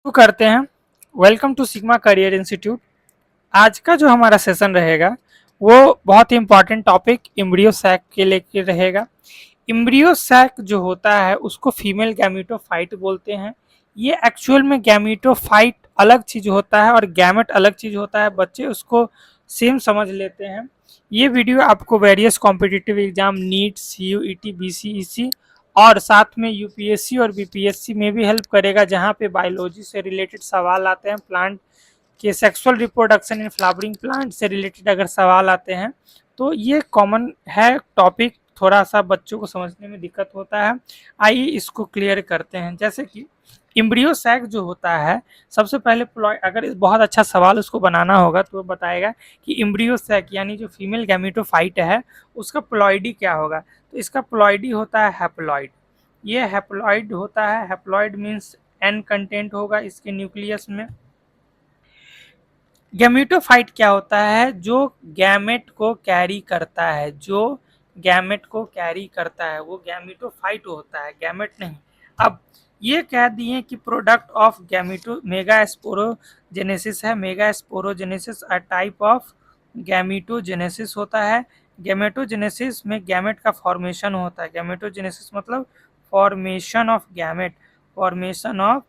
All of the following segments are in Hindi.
शुरू करते हैं। Welcome to Sigma Career Institute. आज का जो हमारा सेशन रहेगा वो बहुत ही इंपॉर्टेंट टॉपिक इम्ब्रियो सैक के लेके रहेगा। इम्ब्रियो सैक जो होता है उसको फीमेल गैमेटोफाइट बोलते हैं। ये एक्चुअल में गैमेटोफाइट अलग चीज होता है और गैमेट अलग चीज होता है। बच्चे उसको सेम समझ लेते हैं। ये वीडियो आपको various competitive exam NEET, CUET, BCEC और साथ में यूपीएससी और बीपीएससी में भी हेल्प करेगा, जहाँ पे बायोलॉजी से रिलेटेड सवाल आते हैं, प्लांट के sexual reproduction in flowering plant से रिलेटेड अगर सवाल आते हैं तो ये कॉमन है टॉपिक। थोड़ा सा बच्चों को समझने में दिक्कत होता है। आइए इसको क्लियर करते हैं। जैसे कि इम्ब्रियो सैक जो होता है, सबसे पहले अगर बहुत अच्छा सवाल उसको बनाना होगा तो वो बताएगा कि इम्ब्रियो सैक यानी जो फीमेल गैमेटोफाइट है उसका प्लॉइडी क्या होगा। तो इसका प्लॉइडी होता है हैप्लॉइड। ये हैप्लॉइड होता है। हैप्लॉइड मीन्स एन कंटेंट होगा इसके न्यूक्लियस में। गैमेटोफाइट क्या होता है? जो गैमेट को कैरी करता है, जो गैमेट को कैरी करता है वो गैमेटोफाइट होता है, गैमेट नहीं। अब ये कह दिए कि प्रोडक्ट ऑफ गैमेटो मेगा स्पोरोजेनेसिस है। Mega sporogenesis a type of gametogenesis होता है। गैमेटोजेनेसिस में गैमेट का फॉर्मेशन होता है। गैमेटोजेनेसिस मतलब formation of gamete, formation of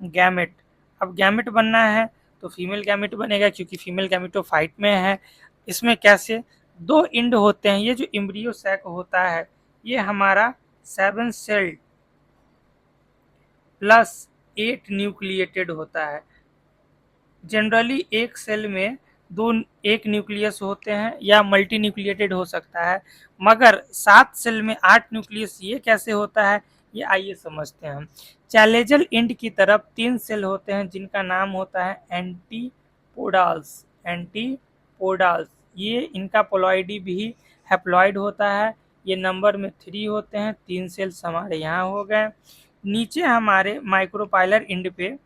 gamete. अब गैमेट बनना है तो फीमेल गैमेट बनेगा, क्योंकि फीमेल गैमेटोफाइट में है। इसमें कैसे दो इंड होते हैं। ये जो इम्ब्रियो सैक होता है ये हमारा 7 सेल प्लस 8 न्यूक्लिएटेड होता है। जनरली एक सेल में दो एक न्यूक्लियस होते हैं या मल्टी न्यूक्लिएटेड हो सकता है, मगर 7 सेल में 8 न्यूक्लियस ये कैसे होता है, ये आइए समझते हैं हम। चैलेजल एंड की तरफ 3 सेल होते हैं जिनका नाम होता है एंटीपोडाल्स। एंटीपोडाल्स ये इनका पोलॉइडी भी हैप्लॉइड होता है। ये नंबर में 3 होते हैं। 3 सेल्स हमारे यहाँ हो गए। नीचे हमारे माइक्रोपाइलर एंड पे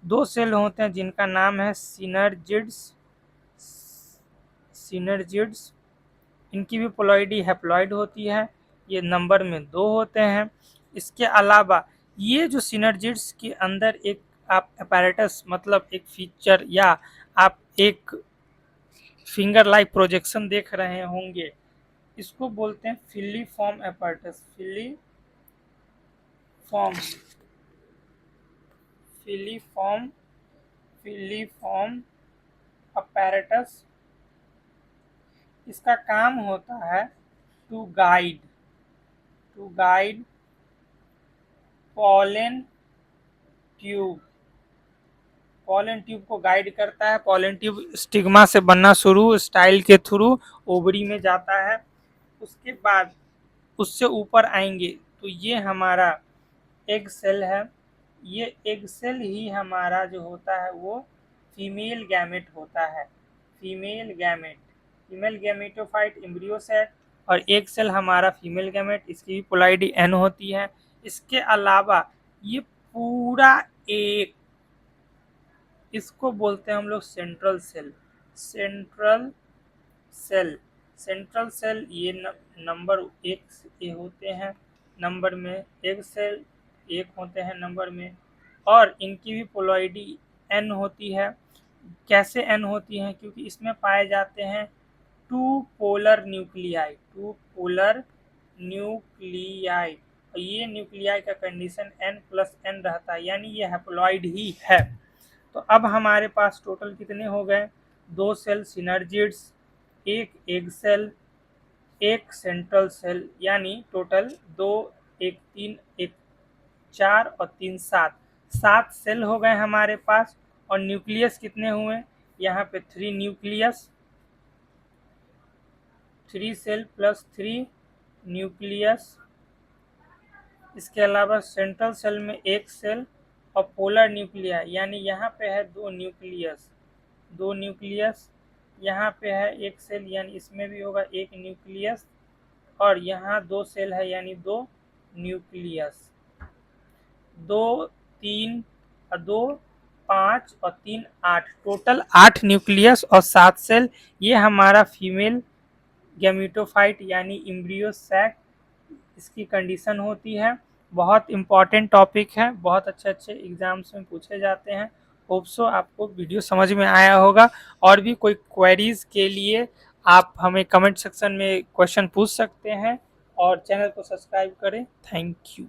2 सेल होते हैं जिनका नाम है सिनर्जिड्स। सिनर्जिड्स इनकी भी पोलॉइडी हैप्लॉइड होती है। ये नंबर में 2 होते हैं। इसके अलावा ये जो सिनर्जिड्स के अंदर एक आप अपैरेटस मतलब एक फीचर या आप एक फिंगर लाइक प्रोजेक्शन देख रहे होंगे, इसको बोलते हैं filiform apparatus. Filiform filiform filiform apparatus. इसका काम होता है to guide pollen tube. Pollen tube को गाइड करता है। पॉलन ट्यूब स्टिग्मा से बनना शुरू, स्टाइल के थ्रू ओवरी में जाता है। उसके बाद उससे ऊपर आएंगे तो ये हमारा एग सेल है। ये एग सेल ही हमारा जो होता है वो फीमेल गैमेट होता है। फीमेल गैमेटोफाइट इम्ब्रियो सेल और एक सेल हमारा फीमेल गैमेट, इसकी भी पोलॉइडी एन होती है। इसके अलावा ये पूरा एक, इसको बोलते हैं हम लोग central cell. Central cell central cell ये नंबर 1 ये होते हैं नंबर में। एक सेल 1 होते हैं नंबर में और इनकी भी पोलॉइडी एन होती है। कैसे एन होती है? क्योंकि इसमें पाए जाते हैं 2 पोलर न्यूक्लियाई। और ये न्यूक्लियाई का कंडीशन n+n रहता है, यानी ये हैप्लॉइड ही है। तो अब हमारे पास टोटल कितने हो गए? 2 सेल सिनर्जिड्स, एक एग सेल, एक सेंट्रल सेल, यानी टोटल 2, 1 3, 1 4 और 3 7, 7 सेल हो गए हमारे पास। और न्यूक्लियस कितने हुए? यहाँ पे 3 न्यूक्लियस, 3 सेल प्लस 3 न्यूक्लियस। इसके अलावा सेंट्रल सेल में 1 सेल और पोलर न्यूक्लियाई, यानी यहाँ पे है 2 न्यूक्लियस, 2 न्यूक्लियस। यहाँ पे है 1 सेल, यानी इसमें भी होगा 1 न्यूक्लियस। और यहाँ 2 सेल है यानी 2 न्यूक्लियस। 2 3 और 2 5 और 3 8, टोटल 8 न्यूक्लियस और 7 सेल। ये हमारा फीमेल गैमेटोफाइट यानी इम्ब्रियो सैक इसकी कंडीशन होती है। बहुत इंपॉर्टेंट टॉपिक है, बहुत अच्छे एग्जाम्स में पूछे जाते हैं। होप सो आपको वीडियो समझ में आया होगा। और भी कोई क्वेरीज के लिए आप हमें कमेंट सेक्शन में क्वेश्चन पूछ सकते हैं और चैनल को सब्सक्राइब करें। Thank you.